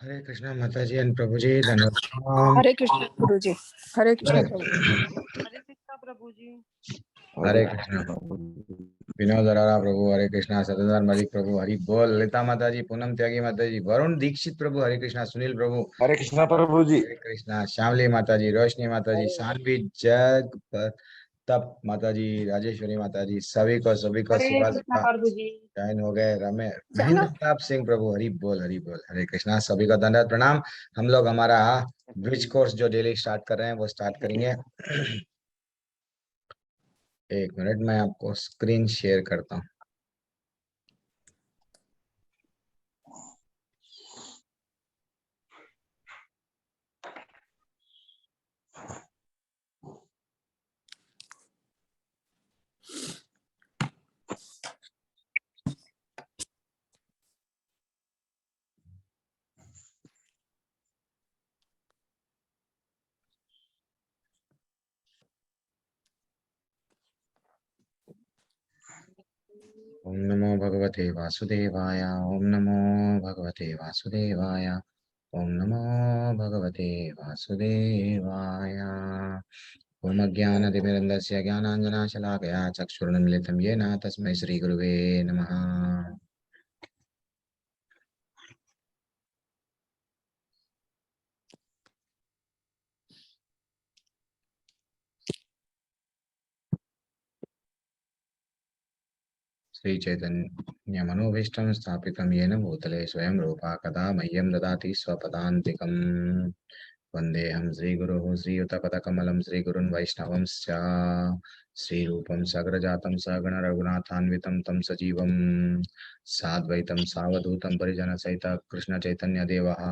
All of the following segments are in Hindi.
हरे कृष्णा माता जी एंड प्रभु जी, धन्यवाद। हरे कृष्ण गुरु जी। हरे कृष्ण प्रभु। हरे कृष्णा प्रभु जी। हरे कृष्णा विनोद अरारा प्रभु, हरे कृष्णा सतनारायण मलिक प्रभु, हरि बोल। ललिता माता जी, पूनम त्यागी माता जी, वरुण दीक्षित प्रभु, हरे कृष्णा। सुनील प्रभु, हरे कृष्णा प्रभु जी। हरे कृष्णा। श्यामली माता जी, रोशनी माता जी, सानवी जग तप माता जी, राजेश्वरी माता जी, सभी को हरे सुबह कृष्णा सुबह प्रभु जी। जॉइन हो गए। महेंद्र प्रताप सिंह प्रभु, हरि बोल हरि बोल। हरे कृष्णा, सभी का दंडवत प्रणाम। हम लोग हमारा ब्रिज कोर्स जो डेली स्टार्ट कर रहे हैं वो स्टार्ट करेंगे। एक मिनट, मैं आपको स्क्रीन शेयर करता हूँ। ओम नमो भगवते वासुदेवाय, ओम नमो भगवते वासुदेवाय, ओम नमो भगवते वासुदेवाय। ओम अज्ञानतिमिरन्दस्य ज्ञानाञ्जनशलाकया चक्षुरुन्मिलितं येन तस्मै श्रीगुरुवे नमः। श्री चैतन्य मनोभीष्टं स्थापितं येन भूतले स्वयं रूपा कदा मह्यं ददाति स्वपदान्तिकम्। वन्देऽहं श्रीगुरुः श्रीयुतपदकमलं श्रीगुरुन् वैष्णवंश्च श्रीरूपं साग्रजातं सहगण रघुनाथान्वितं तं सजीवं साद्वैतं सावधूतं परिजनसहितं कृष्णचैतन्यदेवः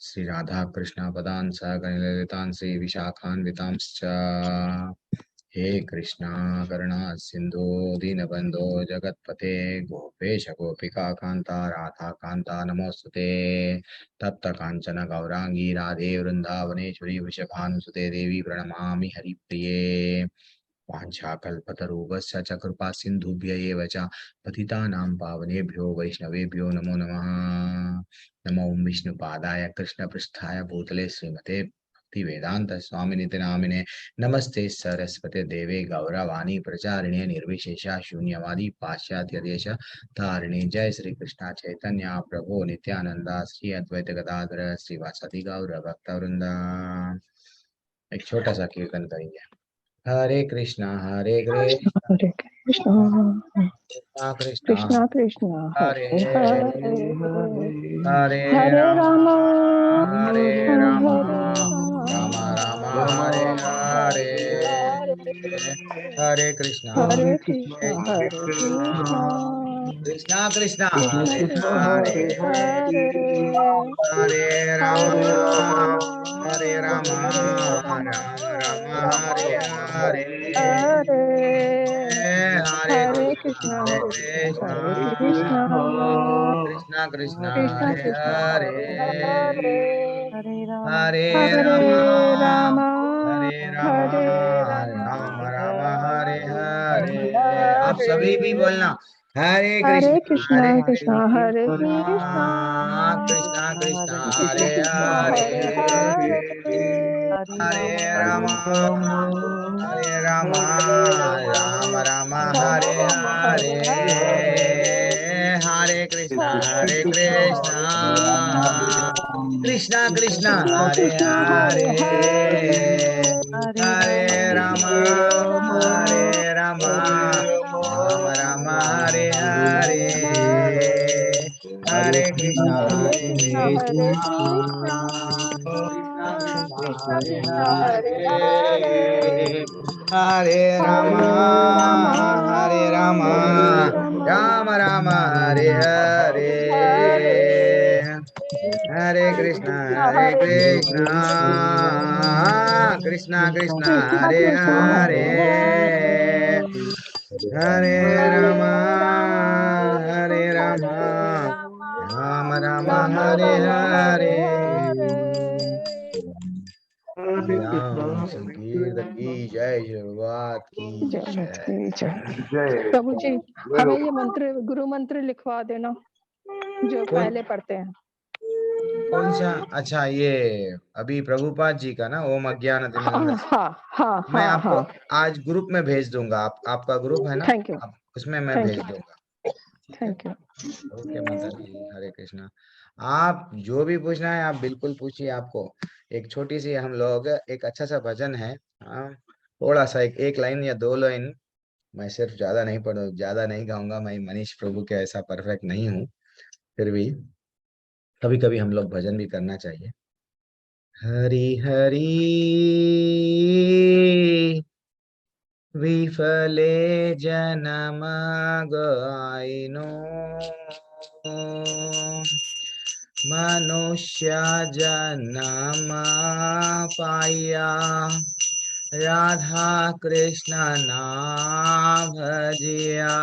श्रीराधा कृष्णपदान् सहगण ललितान् श्रीविशाखान्वितांश्च। हे कृष्णा करुणा सिंधु दीनबंधो जगतपते गोपेश गोपिका कांता राधा कांता नमोस्तुते। तप्त कांचन गौरांगी राधे वृंदावनेश्वरी वृषभानुसुते देवी प्रणमामि हरिप्रिये। वाञ्छाकल्पतरुभ्यश्च च कृपा सिन्धुभ्य एव च पतितानां पावनेभ्यो वैष्णवेभ्यो नमो नमः। नमो विष्णुपादाय कृष्णपृष्ठाय भूतले श्रीमते भक्ति वेदांत स्वामिनिति नामिने नमस्ते सरस्वते देवे गौरवाणी प्रचारिणे निर्विशेषा शून्यवादी पाश्चात्य देश धारिणे। जय श्री कृष्णा चैतन्य प्रभु नित्यानंदा श्री अद्वैत गदाधर श्रीवासदि गौर भक्तवृंदा। एक छोटा सा कीर्तन करेंगे। हरे कृष्णा हरे कृष्णा कृष्णा कृष्णा कृष्णा हरे हरे हरे हरे हरे राम रामा हरे राम हरे राम रामा राम राम हरे राम हरे हरे हरे कृष्णा हरे कृष्णा हरे कृष्णा कृष्णा कृष्णा कृष्णा हरे कृष्णा हरे हरे हरे हरे राम हरे रामा हरे राम हरे राम रामा राम राम हरे राम हरे हरे हरे हरे कृष्णा कृष्णा हरे कृष्णा कृष्णा कृष्णा कृष्णा हरे कृष्णा हरे हरे हरे हरे राम हरे हरे राम हरे राम हरे राम राम राम हरे हरे। हरे आप सभी भी हरे बोलना हरे हरे कृष्णा कृष्णा हरे कृष्णा हरे कृष्णा कृष्णा कृष्णा कृष्ण हरे कृष्ण हरे हरे हरे हरे हरे राम राम हरे राम राम राम हरे हरे राम हरे। हरे हरे हरे कृष्णा हरे हरे कृष्णा कृष्णा हरे कृष्णा कृष्णा कृष्णा कृष्णा हरे कृष्णा हरे हरे। हरे हरे हरे राम हरे राम हरे राम राम राम हरे हरे। हरे हरे हरे कृष्णा हरे हरे कृष्णा हरे कृष्णा कृष्णा कृष्णा कृष्णा कृष्णा हरे कृष्णा हरे हरे हरे। हरे राम हरे राम हरे राम हरे राम राम राम हरे हरे। हरे हरे हरे हरे कृष्णा कृष्णा हरे हरे कृष्णा कृष्णा कृष्णा कृष्णा कृष्णा हरे कृष्णा हरे। हरे हरे हरे राम हरे राम हरे राम हरे राम राम राम राम हरे राम हरे हरे। हरे श्री राम संकीर्तन की जय, शुरुआत की चलो जय। ठीक है प्रभु जी, हमें ये मंत्र गुरु मंत्र लिखवा देना जो पहले पढ़ते हैं। कौन सा? अच्छा, ये अभी प्रभुपाद जी का ना, ओम अज्ञान हाँ तिमिरन्धस्य। हाँ हाँ मैं हाँ आपको हाँ। आज ग्रुप में भेज दूंगा। आपका ग्रुप है ना, थैंक यू। आप उसमें मैं थैंक भेज यू। दूंगा। ठीक है। Thank you. ओके माता जी, हरे कृष्णा। आप जो भी पूछना है आप बिल्कुल पूछिए। आपको एक छोटी सी, हम लोग एक अच्छा सा भजन है, हाँ, थोड़ा सा एक लाइन या दो लाइन। मैं सिर्फ ज्यादा नहीं गाऊंगा। मैं मनीष प्रभु के ऐसा परफेक्ट नहीं हूँ। फिर भी कभी कभी हम लोग भजन भी करना चाहिए। हरि हरि विफले जन्म गाइनो, मनुष्य जन्म पाया, राधा कृष्ण नाम भजिया,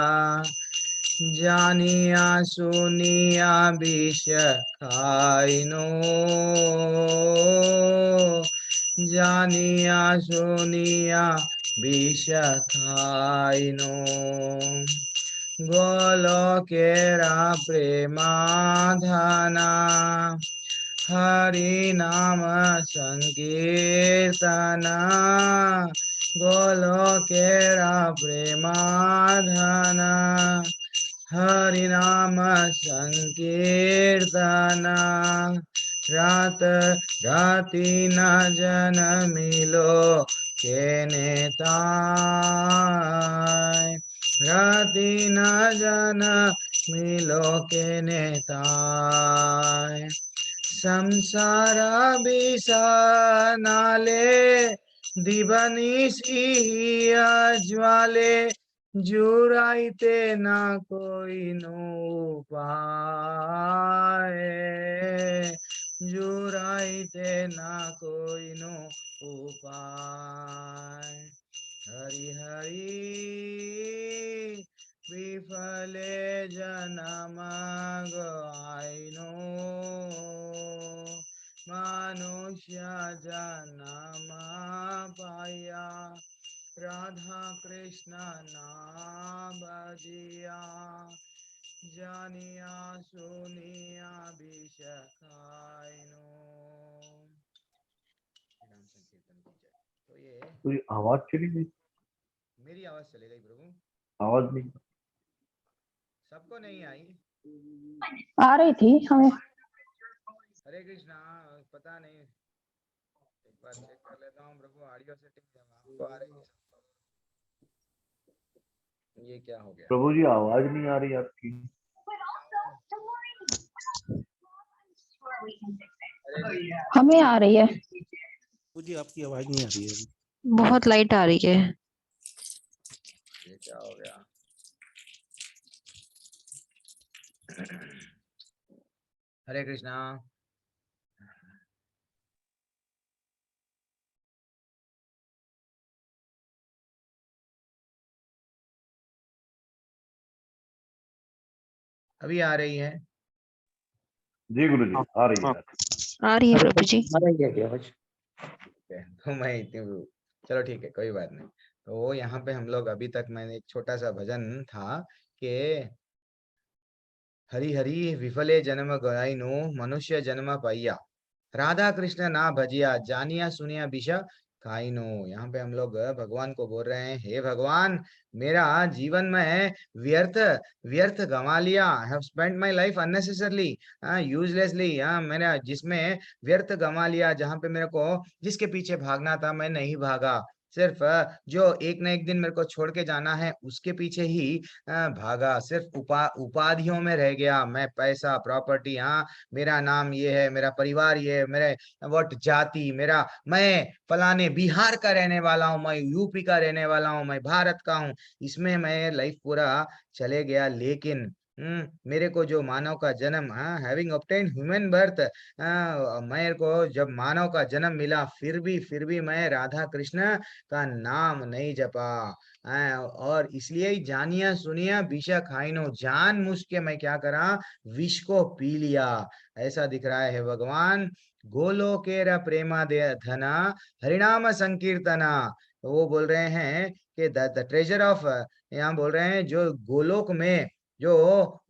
जानिया सुनिया विष खाइनो, जानिया सुनिया विष खाइनो, गोलोकेरा प्रेमाधाना, हरि नाम संकीर्तना, गोलोकेरा प्रेमाधाना, हरि नाम संकीर्तना, रात राति न जन मिलो के नेताय, राति न जन मिलो के नेताय, संसार विषनाले दिवनिशि ज्वाले, जुराइते ना कोई नो उपाय, जुराइते ना कोई नो उपाय। हरि हरि विफले जन्म गाइनो, मनुष्य जन्म पाया, राधा कृष्ण नाम भजिया, जानिया सुनिया विष खाइनो। नाम संकीर्तन की जय। तो ये पूरी आवाज चली गई। मेरी आवाज चली गई प्रभु? आवाज नहीं। सबको नहीं आई? आ रही थी हमें। हरे कृष्णा। पता नहीं, एक बार चेक कर लेता हूँ प्रभु। ऑडियो सेटिंग जब आपको आ रही है, ये क्या हो गया? प्रभु जी आवाज नहीं आ रही आपकी। हमें आ रही है। जी आपकी आवाज नहीं आ रही है। बहुत लाइट आ रही है। ये क्या हो गया? हरे कृष्णा। अभी आ रही है? जी गुरु जी आ रही है। आ रही है प्रभु जी। तो मैं इतनी, चलो ठीक है, कोई बात नहीं। तो यहाँ पे हम लोग अभी तक, मैंने एक छोटा सा भजन था कि हरि हरि विफले जन्म गयाइनो, मनुष्य जन्म पाइया, राधा कृष्ण ना भजिया, जानिया सुनिया विष खाइनो। यहाँ पे हम लोग भगवान को बोल रहे हैं, हे भगवान, मेरा जीवन में व्यर्थ व्यर्थ गंवा लिया। I have spent my life unnecessarily, uselessly. मैंने जिसमें व्यर्थ गंवा लिया, जहाँ पे मेरे को जिसके पीछे भागना था मैं नहीं भागा। सिर्फ जो एक न एक दिन मेरे को छोड़ के जाना है उसके पीछे ही भागा। सिर्फ उपाधियों में रह गया। मैं पैसा, प्रॉपर्टी, हाँ, मेरा नाम ये है, मेरा परिवार ये है, मेरे वट जाति मेरा, मैं फलाने बिहार का रहने वाला हूँ, मैं यूपी का रहने वाला हूँ, मैं भारत का हूँ, इसमें मैं लाइफ पूरा चले गया। लेकिन मेरे को जो मानव का जन्म, हैविंग ऑब्टेन्ड ह्यूमन बर्थ, मेरे को जब मानव का जन्म मिला, फिर भी मैं राधा कृष्ण का नाम नहीं जपा। और इसलिए ही जानिया सुनिया विष खाइनो, जान मुझ के मैं क्या करा, विष को पी लिया। ऐसा दिख रहा है भगवान। गोलोकेरा प्रेमा दे धना, हरिनाम संकीर्तना। तो वो बोल रहे हैं कि द ट्रेजर ऑफ, यहाँ बोल रहे हैं जो गोलोक में जो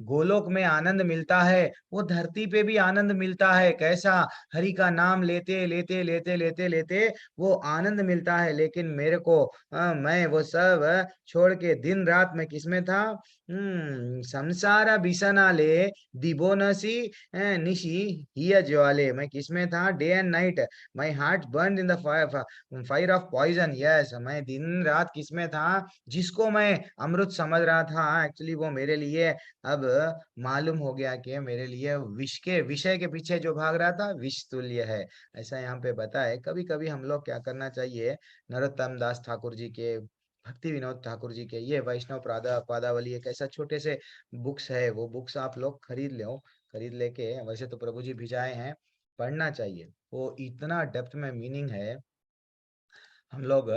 गोलोक में आनंद मिलता है वो धरती पे भी आनंद मिलता है। कैसा? हरि का नाम लेते लेते लेते लेते लेते वो आनंद मिलता है। लेकिन मेरे को मैं वो सब छोड़ के दिन रात में किसमें था? संसारा बिसनाले दिबोनसी निशी हिया ज्वाले। मैं किसमें था? Day and night my heart burn in the fire of poison. Yes, मैं दिन रात किसमें था? जिसको मैं अमृत समझ रहा था, एक्चुअली वो मेरे लिए अब मालूम हो गया कि मेरे लिए विष के विषय के पीछे जो भाग रहा था विष तुल्य है। ऐसा यहाँ पे बताए। कभी कभी हम लोग क्या करना चाहिए, नरोत्तम दास ठाकुर जी के, भक्ति विनोद ठाकुर जी के ये वैष्णव पादावली एक ऐसा छोटे से बुक्स है, वो बुक्स आप लोग खरीद लो। खरीद लेके, वैसे तो प्रभु जी भिजाए हैं, पढ़ना चाहिए। वो इतना डेप्थ में मीनिंग है। हम लोग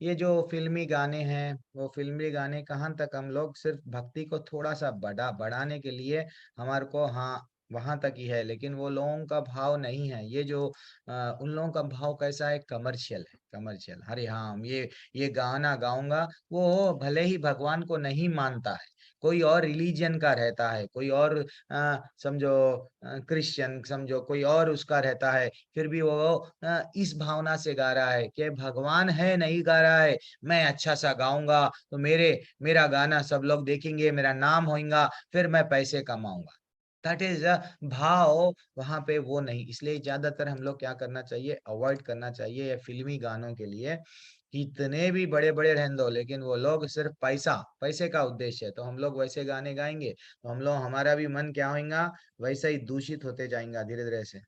ये जो फिल्मी गाने हैं, वो फिल्मी गाने कहाँ तक हम लोग सिर्फ भक्ति को थोड़ा सा बढ़ाने के लिए हमारे को, हाँ, वहां तक ही है। लेकिन वो लोगों का भाव नहीं है। ये जो उन लोगों का भाव कैसा है? कमर्शियल है, कमर्शियल। अरे हाँ, ये गाना गाऊंगा, वो भले ही भगवान को नहीं मानता है, कोई और रिलीजन का रहता है, कोई और समझो क्रिश्चियन, समझो कोई और उसका रहता है, फिर भी वो इस भावना से गा रहा है कि भगवान है, नहीं गा रहा है मैं अच्छा सा गाऊंगा तो मेरा गाना सब लोग देखेंगे, मेरा नाम होगा, फिर मैं पैसे कमाऊंगा। दैट इज भाव वहां पे वो नहीं। इसलिए ज्यादातर हम लोग क्या करना चाहिए? अवॉइड करना चाहिए ये फिल्मी गानों के लिए। कितने भी बड़े बड़े रहने दो, लेकिन वो लोग सिर्फ पैसे का उद्देश्य है। तो हम लोग वैसे गाने गाएंगे तो हम लोग, हमारा भी मन क्या होगा? वैसा ही दूषित होते जाएगा धीरे धीरे से।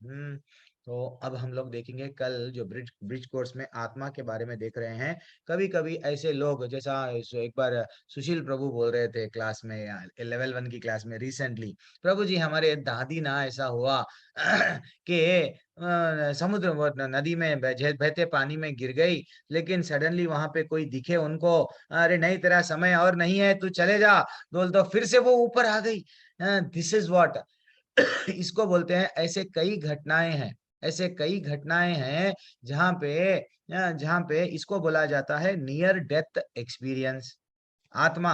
तो अब हम लोग देखेंगे कल जो ब्रिज ब्रिज कोर्स में आत्मा के बारे में देख रहे हैं। कभी कभी ऐसे लोग, जैसा एक बार सुशील प्रभु बोल रहे थे क्लास में, लेवल 1 की क्लास में रिसेंटली, प्रभु जी हमारे दादी ना ऐसा हुआ कि समुद्र नदी में बहते पानी में गिर गई, लेकिन सडनली वहां पे कोई दिखे उनको, अरे नहीं तेरा समय और नहीं है, तू चले जा, बोल तो फिर से वो ऊपर आ गई। दिस इज व्हाट इसको बोलते हैं। ऐसे कई घटनाएं हैं, ऐसे कई घटनाएं हैं जहां पे इसको बोला जाता है नियर डेथ एक्सपीरियंस। आत्मा,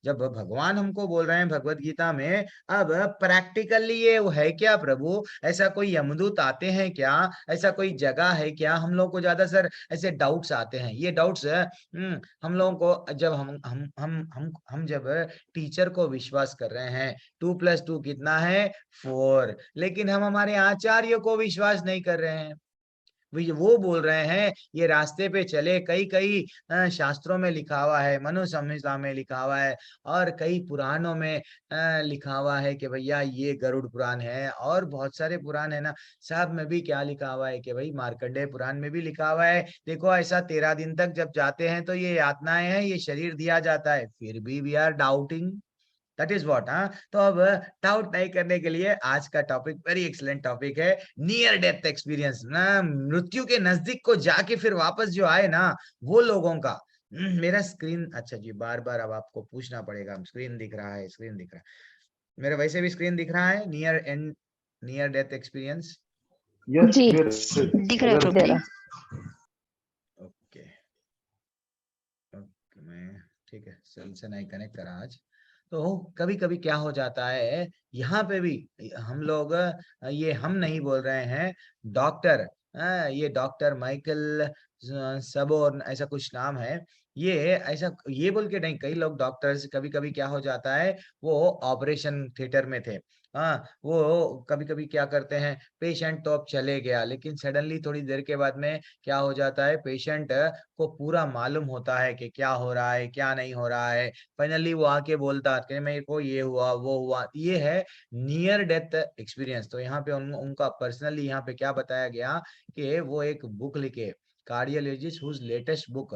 जब भगवान हमको बोल रहे हैं भगवत गीता में, अब प्रैक्टिकली ये वो है क्या प्रभु? ऐसा कोई यमदूत आते हैं क्या? ऐसा कोई जगह है क्या? हम लोग को ज्यादा सर ऐसे डाउट्स आते हैं। ये डाउट्स हम लोगों को, जब हम जब टीचर को विश्वास कर रहे हैं 2+2 कितना है? 4, लेकिन हम हमारे आचार्य को विश्वास नहीं कर रहे हैं। वो बोल रहे हैं ये रास्ते पे चले, कई कई शास्त्रों में लिखा हुआ है, मनु संहिता में लिखा हुआ है, और कई पुराणों में लिखा हुआ है कि भैया ये गरुड़ पुराण है, और बहुत सारे पुराण है ना साहब में भी क्या लिखा हुआ है कि भाई मार्कंडेय पुराण में भी लिखा हुआ है, देखो ऐसा 13 दिन तक जब जाते हैं तो ये यातनाएं हैं, ये शरीर दिया जाता है, फिर भी we are doubting. That is what. हाँ, तो अब डाउट नहीं करने के लिए आज का टॉपिक वेरी एक्सलेंट टॉपिक है, नियर डेथ एक्सपीरियंस ना, मृत्यु के नजदीक को जाके फिर वापस जो आए ना, वो लोगों का। मेरा स्क्रीन, अच्छा जी, बार बार अब आपको पूछना पड़ेगा, स्क्रीन दिख रहा है? स्क्रीन दिख रहा है मेरा, वैसे भी स्क्रीन दिख रहा है, नियर डेथ एक्सपीरियंस। यस जी दिख रहा है प्रभु दे जी। रहा। ओके ओके, मैं ठीक है, सेल से नहीं कनेक्ट करा आज। तो कभी कभी क्या हो जाता है, यहाँ पे भी हम लोग, ये हम नहीं बोल रहे हैं, डॉक्टर, ये डॉक्टर माइकल सबोर्न ऐसा कुछ नाम है, ये ऐसा ये बोल के नहीं, कई लोग डॉक्टर्स कभी कभी क्या हो जाता है, वो ऑपरेशन थिएटर में थे, हाँ, वो कभी कभी क्या करते हैं, पेशेंट तो अब चले गया, लेकिन सडनली थोड़ी देर के बाद में क्या हो जाता है, पेशेंट को पूरा मालूम होता है कि क्या हो रहा है, क्या नहीं हो रहा है। फाइनली वो आके बोलता है कि मेरे को ये हुआ, वो हुआ। ये है नियर डेथ एक्सपीरियंस। तो यहाँ पे उनका पर्सनली यहाँ पे क्या बताया गया कि वो एक बुक लिखे, cardiologist whose latest book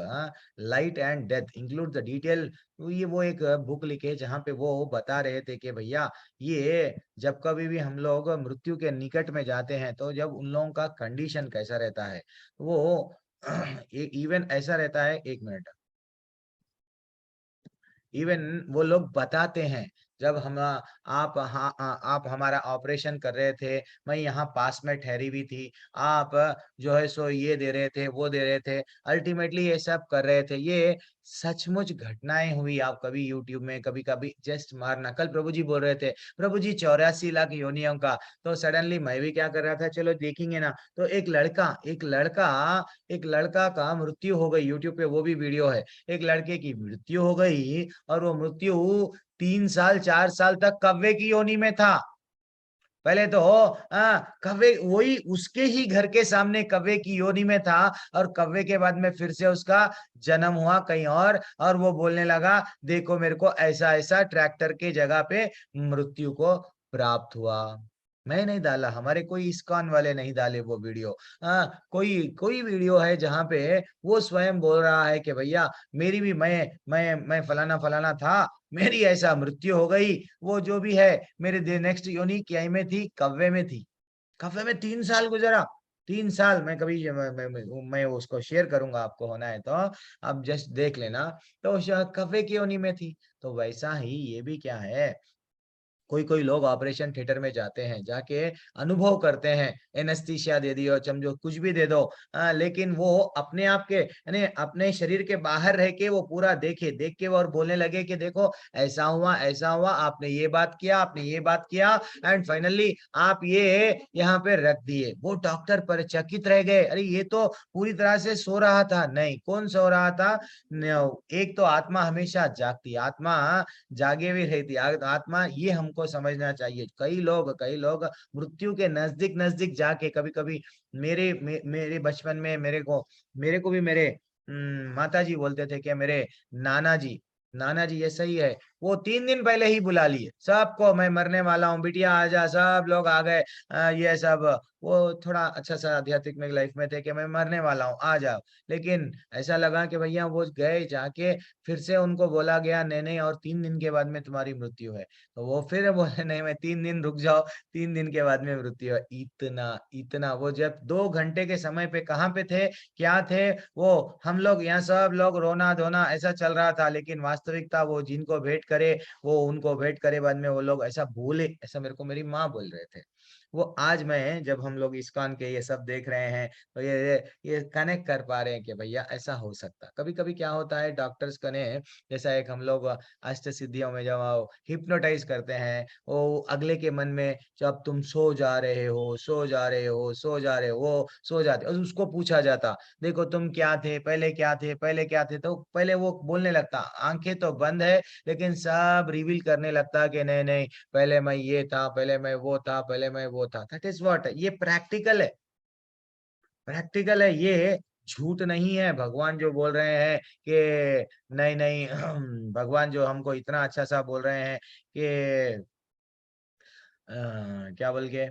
light and death include the detail. ये वो एक बुक लिखे जहाँ पे वो बता रहे थे कि भैया, ये जब कभी भी हम लोग मृत्यु के निकट में जाते हैं तो जब उन लोगों का कंडीशन कैसा रहता है, वो इवन ऐसा रहता है, 1 मिनट, इवन वो लोग बताते हैं जब हम आप हमारा ऑपरेशन कर रहे थे, मैं यहाँ पास में ठहरी हुई थी, आप जो है सो ये दे रहे थे, वो दे रहे थे, अल्टीमेटली ये सब कर रहे थे। ये सचमुच घटनाएं हुई। आप कभी यूट्यूब में कभी कभी जस्ट मारना। कल प्रभु जी बोल रहे थे, प्रभु जी 84 लाख योनियों का, तो सडनली मैं भी क्या कर रहा था, चलो देखेंगे ना, तो एक लड़का का मृत्यु हो गई। यूट्यूब पे वो भी वीडियो है, एक लड़के की मृत्यु हो गई, और वो मृत्यु 3 साल 4 साल तक कव्वे की योनि में था। पहले तो कव्वे, वही उसके ही घर के सामने कव्वे की योनि में था, और कव्वे के बाद में फिर से उसका जन्म हुआ कहीं और वो बोलने लगा, देखो मेरे को ऐसा ऐसा ट्रैक्टर के जगह पे मृत्यु को प्राप्त हुआ। मैं नहीं डाला, हमारे कोई इस्कॉन वाले नहीं डाले वो वीडियो। कोई कोई वीडियो है जहां पे वो स्वयं बोल रहा है कि भैया मेरी भी, मैं फलाना फलाना था, मेरी ऐसा मृत्यु हो गई। वो जो भी है, मेरे नेक्स्ट योनि क्या में थी, कव्वे में थी। कव्वे में 3 साल गुजरा। 3 साल। मैं कभी मैं उसको शेयर करूंगा, आपको होना है तो आप जस्ट देख लेना। तो कव्वे की योनि में थी। तो वैसा ही ये भी क्या है, कोई कोई लोग ऑपरेशन थिएटर में जाते हैं, जाके अनुभव करते हैं, एनेस्थीसिया दे दियो, चमचो कुछ भी दे दो, लेकिन वो अपने आप के यानी अपने शरीर के बाहर रह के वो पूरा देख के वो और बोलने लगे कि देखो ऐसा हुआ, आपने ये बात किया, आपने ये बात किया, एंड फाइनली आप ये यहाँ पे रख दिए। वो डॉक्टर परचकित रह गए, अरे ये तो पूरी तरह से सो रहा था। नहीं, कौन सो रहा था? एक तो आत्मा हमेशा जागती, आत्मा जागे भी रहती आत्मा, ये हमको समझना चाहिए। कई लोग मृत्यु के नजदीक नजदीक जाके, कभी कभी मेरे बचपन में मेरे को भी मेरे माता जी बोलते थे कि मेरे नाना जी नाना जी, ये सही है, वो 3 दिन पहले ही बुला लिए सबको, मैं मरने वाला हूँ, बिटिया आजा, सब लोग आ गए। ये सब, वो थोड़ा अच्छा सा आध्यात्मिक लाइफ में थे कि मैं मरने वाला हूँ, आ जाओ। लेकिन ऐसा लगा कि भैया वो गए, जाके फिर से उनको बोला गया नहीं नहीं, और 3 दिन के बाद में तुम्हारी मृत्यु है। तो वो फिर बोले नहीं, मैं 3 दिन रुक जाओ, 3 दिन के बाद में मृत्यु है। इतना इतना वो जब 2 घंटे के समय पे कहाँ पे थे, क्या थे वो, हम लोग यहाँ सब लोग रोना धोना ऐसा चल रहा था, लेकिन वास्तविकता वो जिनको भेंट करे, वो उनको भेंट करे, बाद में वो लोग ऐसा भूले। ऐसा मेरे को मेरी माँ बोल रहे थे। वो आज मैं जब हम लोग इस्कॉन के ये सब देख रहे हैं, तो ये कनेक्ट कर पा रहे हैं कि भैया ऐसा हो सकता। कभी कभी क्या होता है, डॉक्टर्स कने, जैसा एक हम लोग अष्ट सिद्धियों में जब हिप्नोटाइज करते हैं, वो अगले के मन में, जब तुम सो जा रहे हो, सो जा रहे हो, सो जा रहे हो, वो सो जाते, और उसको पूछा जाता, देखो तुम क्या थे पहले, क्या थे पहले, क्या थे, तो पहले वो बोलने लगता, आंखें तो बंद है लेकिन सब रिवील करने लगता कि नहीं नहीं, पहले मैं ये था, पहले मैं वो था, पहले मैं वो था। दैट इज व्हाट, ये प्रैक्टिकल है, प्रैक्टिकल है ये, झूठ नहीं है। भगवान जो बोल रहे हैं कि नहीं नहीं, भगवान जो हमको इतना अच्छा सा बोल रहे हैं कि क्या बोल के,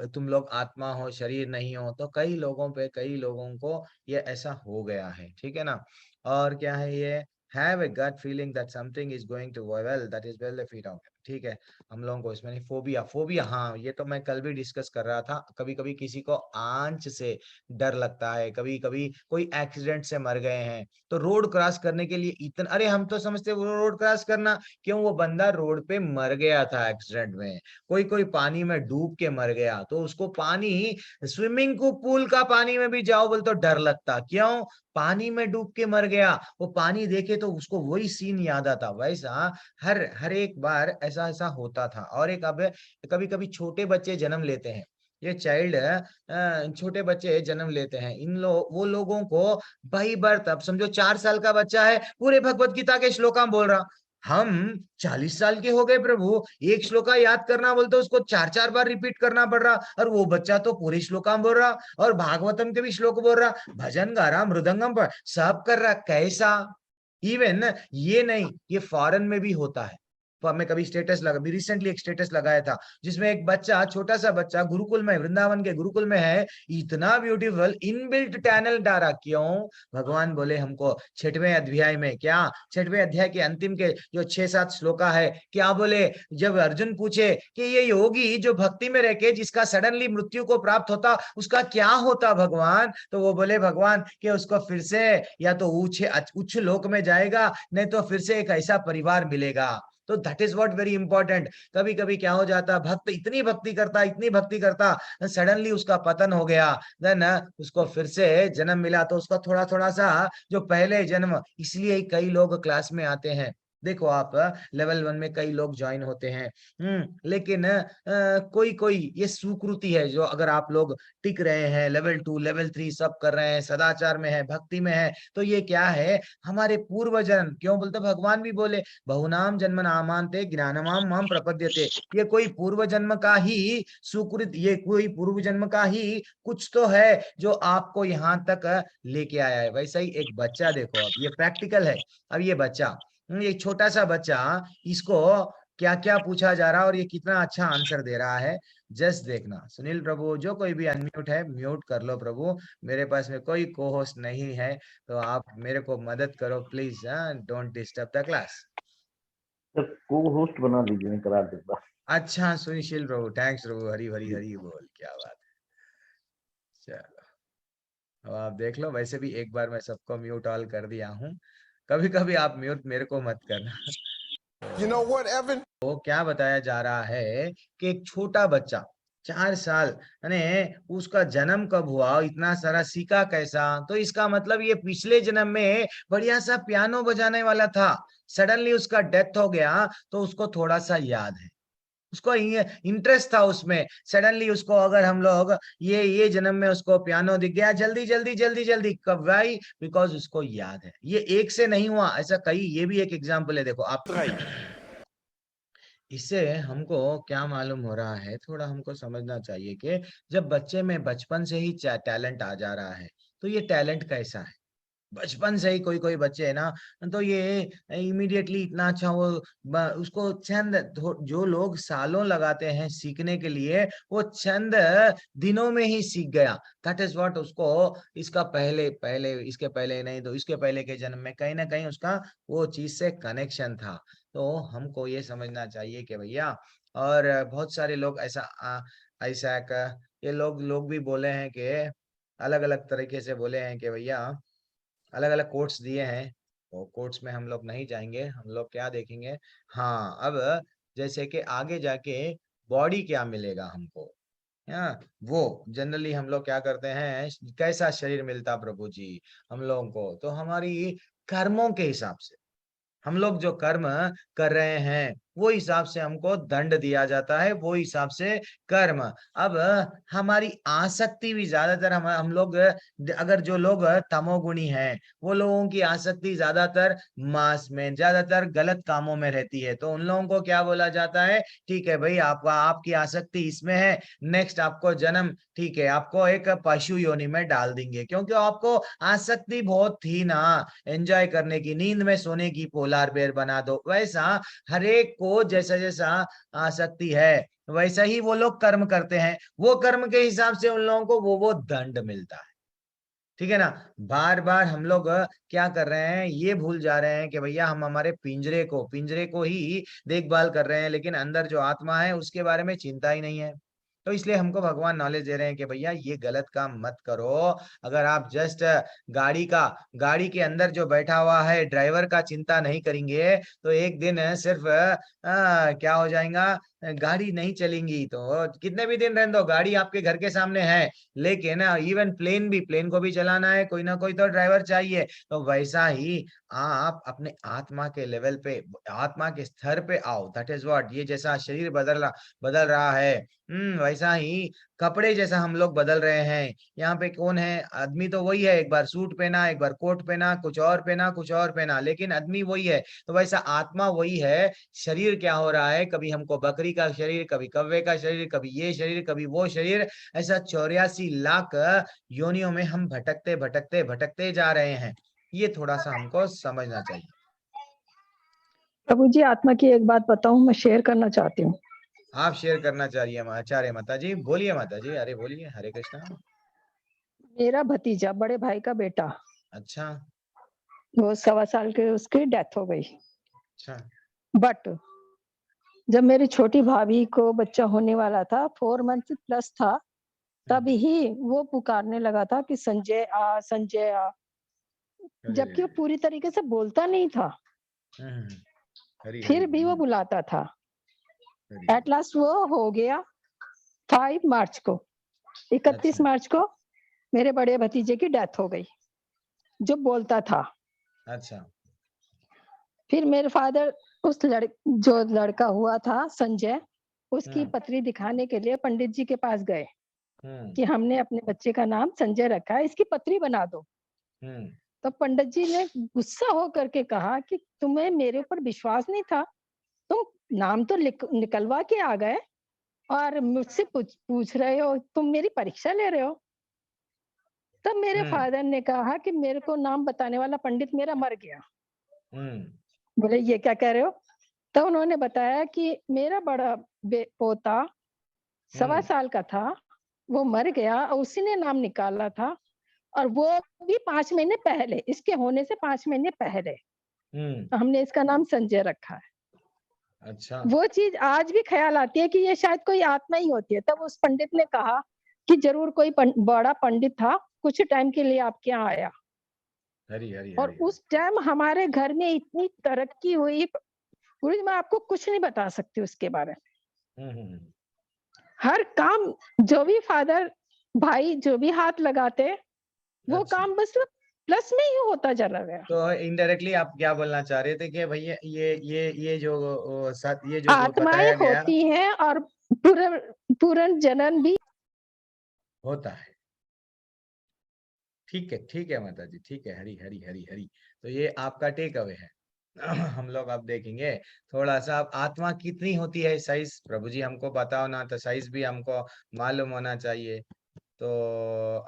तुम लोग आत्मा हो, शरीर नहीं हो। तो कई लोगों पे, कई लोगों को ये ऐसा हो गया है, ठीक है ना। और क्या है ये, have a gut feeling that something is going to well, that is well feet out, ठीक है। हम लोगों को इसमें फोबिया, फोबिया, हाँ ये तो मैं कल भी डिस्कस कर रहा था। कभी कभी किसी को आंच से डर लगता है, कभी कभी कोई एक्सीडेंट से मर गए हैं, तो रोड क्रॉस करने के लिए इतना, अरे हम तो समझते वो रोड क्रॉस करना, क्यों, वो बंदा रोड पे मर गया था एक्सीडेंट में। कोई कोई पानी में डूब के मर गया, तो उसको पानी, स्विमिंग को पूल का पानी में भी जाओ बोल तो डर लगता, क्यों, पानी में डूब के मर गया। वो पानी देखे तो उसको वही सीन याद आता। वैसा हर हर एक बार ऐसा ऐसा होता था। और एक, अब कभी कभी छोटे बच्चे जन्म लेते हैं, ये चाइल्ड, छोटे बच्चे जन्म लेते हैं, वो लोगों को बाई बर्थ, अब समझो 4 साल का बच्चा है, पूरे भगवत गीता के श्लोकाम बोल रहा। हम 40 साल के हो गए प्रभु, एक श्लोका याद करना बोलते उसको 4 4 बार रिपीट करना पड़ रहा, और वो बच्चा तो पूरे श्लोकाम बोल रहा, और भागवतम के भी श्लोक बोल रहा, भजन गा रहा, मृदंगम पर सब कर रहा। कैसा, इवन ये नहीं, ये फॉरेन में भी होता है। तो मैं कभी स्टेटस लगा, भी रिसेंटली एक स्टेटस लगाया था, जिसमें एक बच्चा, छोटा सा बच्चा गुरुकुल में, वृंदावन के गुरुकुल में है, इतना ब्यूटीफुल इनबिल्ट टैनल डाला, क्यों, भगवान बोले हमको 6वें अध्याय में, क्या 6वें अध्याय के अंतिम के जो 6 7 श्लोका है, क्या बोले, जब अर्जुन पूछे कि ये योगी जो भक्ति में रह के जिसका सडनली मृत्यु को प्राप्त होता, उसका क्या होता भगवान, तो वो बोले भगवान कि उसको फिर से या तो उच्च लोक में जाएगा, नहीं तो फिर से एक ऐसा परिवार मिलेगा। तो that is what very important. कभी कभी क्या हो जाता, भक्त इतनी भक्ति करता सडनली उसका पतन हो गया, देन उसको फिर से जन्म मिला, तो उसका थोड़ा थोड़ा सा जो पहले जन्म, इसलिए कई लोग क्लास में आते हैं। देखो आप लेवल 1 में कई लोग ज्वाइन होते हैं, लेकिन कोई कोई ये सुकृति है, जो अगर आप लोग टिक रहे हैं, लेवल 2 लेवल 3 सब कर रहे हैं, सदाचार में है, भक्ति में है, तो ये क्या है, हमारे पूर्व जन्म, क्यों बोलते भगवान भी बोले बहुनाम जन्म नामांते ज्ञानमाम माम प्रपद्यते, ये कोई पूर्व जन्म का ही सुकृत, ये कोई पूर्व जन्म का ही कुछ तो है जो आपको यहाँ तक लेके आया है। वैसा ही एक बच्चा देखो, अब ये प्रैक्टिकल है। अब ये बच्चा, ये छोटा सा बच्चा, इसको क्या क्या पूछा जा रहा है और ये कितना अच्छा आंसर दे रहा है, जस्ट देखना। सुनील प्रभु, जो कोई भी अनम्यूट है म्यूट कर लो प्रभु, मेरे पास में कोई को होस्ट नहीं है, तो आप मेरे को मदद करो please, don't disturb the class. जब को होस्ट बना दीजिए, मैं करा देता। अच्छा सुनील प्रभु, थैंक्स प्रभु, हरी हरी हरी बोल, क्या बात है। चलो अब आप देख लो, वैसे भी एक बार मैं सबको म्यूट ऑल कर दिया हूँ, कभी कभी आप म्यूट मेरे को मत करना। You know what, Evan? तो क्या बताया जा रहा है कि एक छोटा बच्चा 4 साल, यानी उसका जन्म कब हुआ, इतना सारा सीखा कैसा, तो इसका मतलब ये पिछले जन्म में बढ़िया सा पियानो बजाने वाला था, सडनली उसका डेथ हो गया, तो उसको थोड़ा सा याद है, उसको इंटरेस्ट था उसमें, सडनली उसको अगर हम लोग ये जन्म में उसको पियानो दिख गया, जल्दी जल्दी जल्दी जल्दी, कब भाई, बिकॉज उसको याद है। ये एक से नहीं हुआ, ऐसा कई, ये भी एक एग्जाम्पल है। देखो आप, इससे हमको क्या मालूम हो रहा है, थोड़ा हमको समझना चाहिए कि जब बच्चे में बचपन से ही टैलेंट आ जा रहा है, तो ये टैलेंट कैसा है, बचपन से ही कोई कोई बच्चे है ना, तो ये इमीडिएटली इतना अच्छा वो उसको चंद, जो लोग सालों लगाते हैं सीखने के लिए, वो चंद दिनों में ही सीख गया। दैट इज व्हाट, उसको इसका पहले पहले इसके पहले नहीं तो इसके पहले के जन्म में कहीं ना कहीं उसका वो चीज से कनेक्शन था। तो हमको ये समझना चाहिए कि भैया, और बहुत सारे लोग ऐसा ये लोग भी बोले हैं कि अलग अलग तरीके से बोले हैं कि भैया, अलग अलग कोट्स दिए हैं, वो कोट्स में हम लोग नहीं जाएंगे, हम लोग क्या देखेंगे। हाँ, अब जैसे कि आगे जाके बॉडी क्या मिलेगा हमको, हाँ, वो जनरली हम लोग क्या करते हैं, कैसा शरीर मिलता प्रभु जी हम लोगों को, तो हमारी कर्मों के हिसाब से, हम लोग जो कर्म कर रहे हैं वो हिसाब से हमको दंड दिया जाता है, वो हिसाब से कर्म। अब हमारी आसक्ति भी ज्यादातर, हम लोग अगर जो लोग तमोगुणी हैं, वो लोगों की आसक्ति ज्यादातर मांस में, ज्यादातर गलत कामों में रहती है, तो उन लोगों को क्या बोला जाता है, ठीक है भाई, आपकी आसक्ति इसमें है, नेक्स्ट आपको जन्म, ठीक है, आपको एक पशु योनि में डाल देंगे, क्योंकि आपको आसक्ति बहुत थी ना एंजॉय करने की, नींद में सोने की, पोलार बेयर बना दो। वैसा हर एक को जैसा जैसा आसक्ति है, वैसा ही वो लोग कर्म करते हैं, वो कर्म के हिसाब से उन लोगों को वो दंड मिलता है। ठीक है ना। बार बार हम लोग क्या कर रहे हैं, ये भूल जा रहे हैं कि भैया हम हमारे पिंजरे को ही देखभाल कर रहे हैं, लेकिन अंदर जो आत्मा है उसके बारे में चिंता ही नहीं है। तो इसलिए हमको भगवान नॉलेज दे रहे हैं कि भैया ये गलत काम मत करो। अगर आप जस्ट गाड़ी के अंदर जो बैठा हुआ है ड्राइवर का चिंता नहीं करेंगे, तो एक दिन सिर्फ क्या हो जाएगा, गाड़ी नहीं चलेंगी। तो कितने भी दिन रहने दो, गाड़ी आपके घर के सामने है, लेकिन इवन प्लेन को भी चलाना है, कोई ना कोई तो ड्राइवर चाहिए। तो वैसा ही आप अपने आत्मा के लेवल पे, आत्मा के स्तर पे आओ। दैट इज व्हाट, ये जैसा शरीर बदल रहा है, वैसा ही कपड़े जैसा हम लोग बदल रहे हैं। यहाँ पे कौन है, आदमी तो वही है, एक बार सूट पहना, एक बार कोट पहना, कुछ और पहना, लेकिन आदमी वही है। तो वैसा आत्मा वही है, शरीर क्या हो रहा है, कभी हमको बकरी का शरीर, कभी कौवे का शरीर, कभी ये शरीर, कभी वो शरीर, ऐसा 84 लाख योनियों में हम भटकते भटकते भटकते जा रहे हैं। ये थोड़ा सा हमको समझना चाहिए। प्रभु जी, आत्मा की एक बात बताऊं, मैं शेयर करना चाहती हूँ। आप शेयर करना चाहिए आचार्य माता जी, बोलिए माता जी, अरे बोलिए, हरे कृष्णा। मेरा भतीजा, बड़े भाई का बेटा, अच्छा वो 1.25 साल के, उसकी डेथ हो गई। अच्छा। बट जब मेरी छोटी भाभी को बच्चा होने वाला था, 4 मंथ प्लस था, तब ही वो पुकारने लगा था कि संजय आ, संजय आ, जबकि वो पूरी तरीके से बोलता नहीं था। हरी फिर हरी भी वो हरी बुलाता था। हरी एट लास्ट वो हो गया 5 मार्च को। 31 अच्छा मार्च को मेरे बड़े भतीजे की डेथ हो गई, जो बोलता था। अच्छा फिर मेरे फादर जो लड़का हुआ था संजय, उसकी हम्म पत्री दिखाने के लिए पंडित जी के पास गए हम्म कि हमने अपने बच्चे का नाम संजय रखा है, इसकी पत्री बना दो। हम्म तो पंडित जी ने गुस्सा होकर के कहा कि तुम्हें मेरे ऊपर विश्वास नहीं था, तुम नाम तो निकलवा के आ गए और मुझसे पूछ रहे हो, तुम मेरी परीक्षा ले रहे हो। तब मेरे हम्म फादर ने कहा कि मेरे को नाम बताने वाला पंडित मेरा मर गया। हम्म बोले ये क्या कह रहे हो? तो उन्होंने बताया कि मेरा बड़ा पोता 1.25 साल का था, वो मर गया और उसी ने नाम निकाला था, और वो भी 5 महीने पहले, इसके होने से 5 महीने पहले। हम्म तो हमने इसका नाम संजय रखा है। अच्छा वो चीज आज भी ख्याल आती है कि ये शायद कोई आत्मा ही होती है। तब उस पंडित ने कहा कि जरूर कोई बड़ा पंडित था, कुछ टाइम के लिए आपके यहाँ आया। हरी हरी और हरी उस टाइम हमारे घर में इतनी तरक्की हुई, गुरुजी मैं आपको कुछ नहीं बता सकती उसके बारे में। हम्म हर काम जो भी फादर भाई जो भी हाथ लगाते, वो अच्छा काम बस प्लस में ही होता चला गया। तो इनडायरेक्टली आप क्या बोलना चाह रहे थे कि भैया ये जो ये जो आत्माएं बताया गया होती हैं और पूर्ण जनन भी होता है। ठीक है माता जी, ठीक है। हरी हरी हरी हरी। तो ये आपका टेक अवे है। हम लोग अब देखेंगे थोड़ा सा अब आत्मा कितनी होती है साइज, प्रभु जी हमको बताओ ना, तो साइज भी हमको मालूम होना चाहिए। तो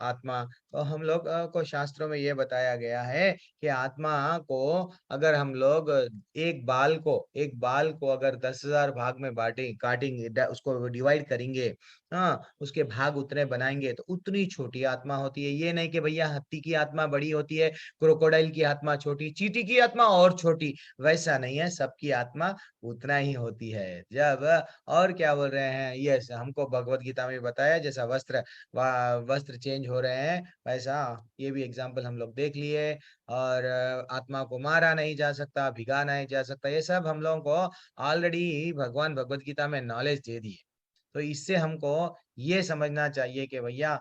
आत्मा, तो हम लोग को शास्त्रों में ये बताया गया है कि आत्मा को अगर हम लोग एक बाल को अगर 10,000 भाग में काटेंगे, उसको डिवाइड करेंगे, हाँ, उसके भाग उतने बनाएंगे तो उतनी छोटी आत्मा होती है। ये नहीं कि भैया हाथी की आत्मा बड़ी होती है, क्रोकोडाइल की आत्मा छोटी, चींटी की आत्मा और छोटी, वैसा नहीं है। सबकी आत्मा उतना ही होती है। जब और क्या बोल रहे हैं, यस, हमको भगवत गीता में बताया जैसा वस्त्र चेंज हो रहे हैं वैसा ये भी एग्जाम्पल हम लोग देख लिए। और आत्मा को मारा नहीं जा सकता, भिगा नहीं जा सकता, ये सब हम लोगों को ऑलरेडी भगवान भगवत गीता में नॉलेज दे दी है। तो इससे हमको ये समझना चाहिए कि भैया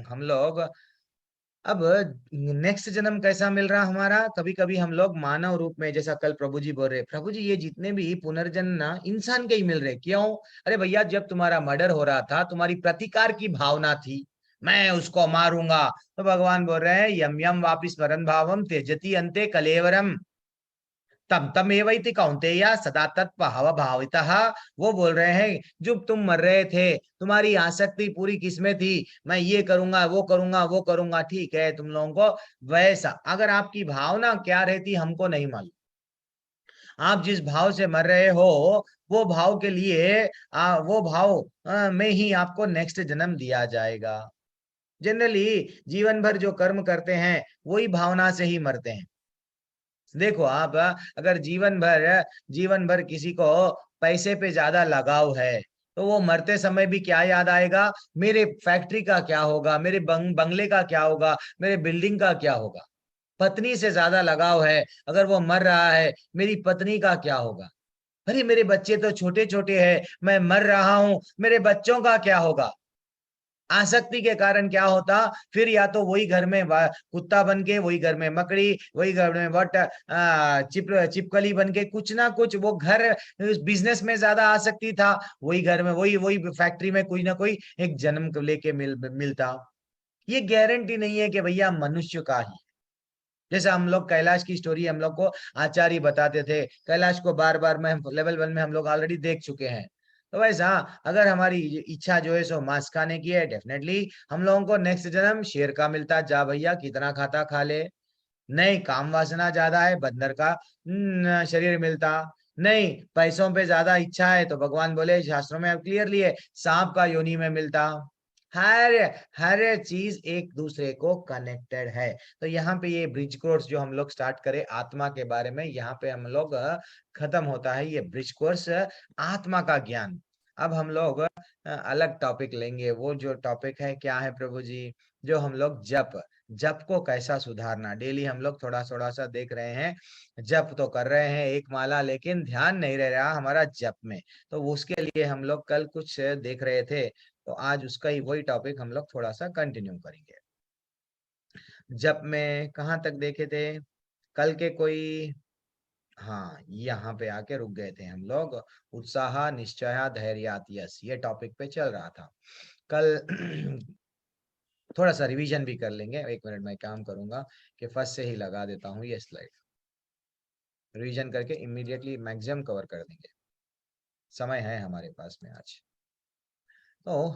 हम लोग अब नेक्स्ट जन्म कैसा मिल रहा हमारा। कभी कभी हम लोग मानव रूप में, जैसा कल प्रभु जी बोल रहे, प्रभु जी ये जितने भी पुनर्जन्म ना इंसान के ही मिल रहे, क्यों? अरे भैया जब तुम्हारा मर्डर हो रहा था, तुम्हारी प्रतिकार की भावना थी, मैं उसको मारूंगा, तो भगवान बोल रहे हैं यम यम वापिस स्मरण भावम त्यजति अंते कलेवरम तम तम एवैति कौन्तेय सदा तत्पहव भावितः। वो बोल रहे हैं जब तुम मर रहे थे, तुम्हारी आसक्ति पूरी किसमें थी, मैं ये करूंगा वो करूंगा वो करूंगा, ठीक है, तुम लोगों को वैसा अगर आपकी भावना क्या रहती हमको नहीं मालूम। आप जिस भाव से मर रहे हो वो भाव के लिए वो भाव में ही आपको नेक्स्ट जन्म दिया जाएगा। जनरली जीवन भर जो कर्म करते हैं वही भावना से ही मरते हैं। देखो आप अगर जीवन भर किसी को पैसे पे ज्यादा लगाव है, तो वो मरते समय भी क्या याद आएगा, मेरे फैक्ट्री का क्या होगा, मेरे बंगले का क्या होगा, मेरे बिल्डिंग का क्या होगा। पत्नी से ज्यादा लगाव है, अगर वो मर रहा है, मेरी पत्नी का क्या होगा। अरे मेरे बच्चे तो छोटे छोटे हैं, मैं मर रहा हूं, मेरे बच्चों का क्या होगा। आसक्ति के कारण क्या होता, फिर या तो वही घर में कुत्ता बन के, वही घर में मकड़ी, वही घर में चिपकली बन के, कुछ ना कुछ वो घर, बिजनेस में ज्यादा आसक्ति था, वही घर में वही वही फैक्ट्री में कोई ना कोई एक जन्म को लेके मिलता। ये गारंटी नहीं है कि भैया मनुष्य का ही। जैसे हम लोग कैलाश की स्टोरी हम लोग को आचार्य बताते थे, कैलाश को बार बार में लेवल 1 में हम लोग ऑलरेडी देख चुके हैं। तो वैसा अगर हमारी इच्छा जो है सो मांस खाने की है, डेफिनेटली हम लोगों को नेक्स्ट जन्म शेर का मिलता, जा भैया कितना खाता खा ले। नहीं काम वासना ज्यादा है, बंदर का शरीर मिलता। नहीं पैसों पे ज्यादा इच्छा है, तो भगवान बोले शास्त्रों में क्लियरली है, सांप का योनि में मिलता। हर हर चीज एक दूसरे को कनेक्टेड है। तो यहाँ पे ये ब्रिज कोर्स जो हम लोग स्टार्ट करें आत्मा के बारे में, यहाँ पे हम लोग खत्म होता है ये ब्रिज कोर्स आत्मा का ज्ञान। अब हम लोग अलग टॉपिक लेंगे। वो जो टॉपिक है क्या है प्रभु जी, जो हम लोग जप जप को कैसा सुधारना। डेली हम लोग थोड़ा थोड़ा सा देख रहे हैं, जप तो कर रहे हैं एक माला, लेकिन ध्यान नहीं रह रहा हमारा जप में। तो उसके लिए हम लोग कल कुछ देख रहे थे, तो आज उसका ही वही टॉपिक हम लोग थोड़ा सा कंटिन्यू करेंगे। जप में कहाँ तक देखे थे कल के कोई, हाँ यहाँ पे आके रुक गए थे हम लोग। उत्साह निश्चय धैर्यात, यस ये टॉपिक पे चल रहा था कल। थोड़ा सा रिवीजन भी कर लेंगे। एक मिनट में काम करूंगा कि फर्स्ट से ही लगा देता हूँ ये स्लाइड, रिवीजन करके इमीडिएटली मैक्सिमम कवर कर देंगे, समय है हमारे पास में आज। तो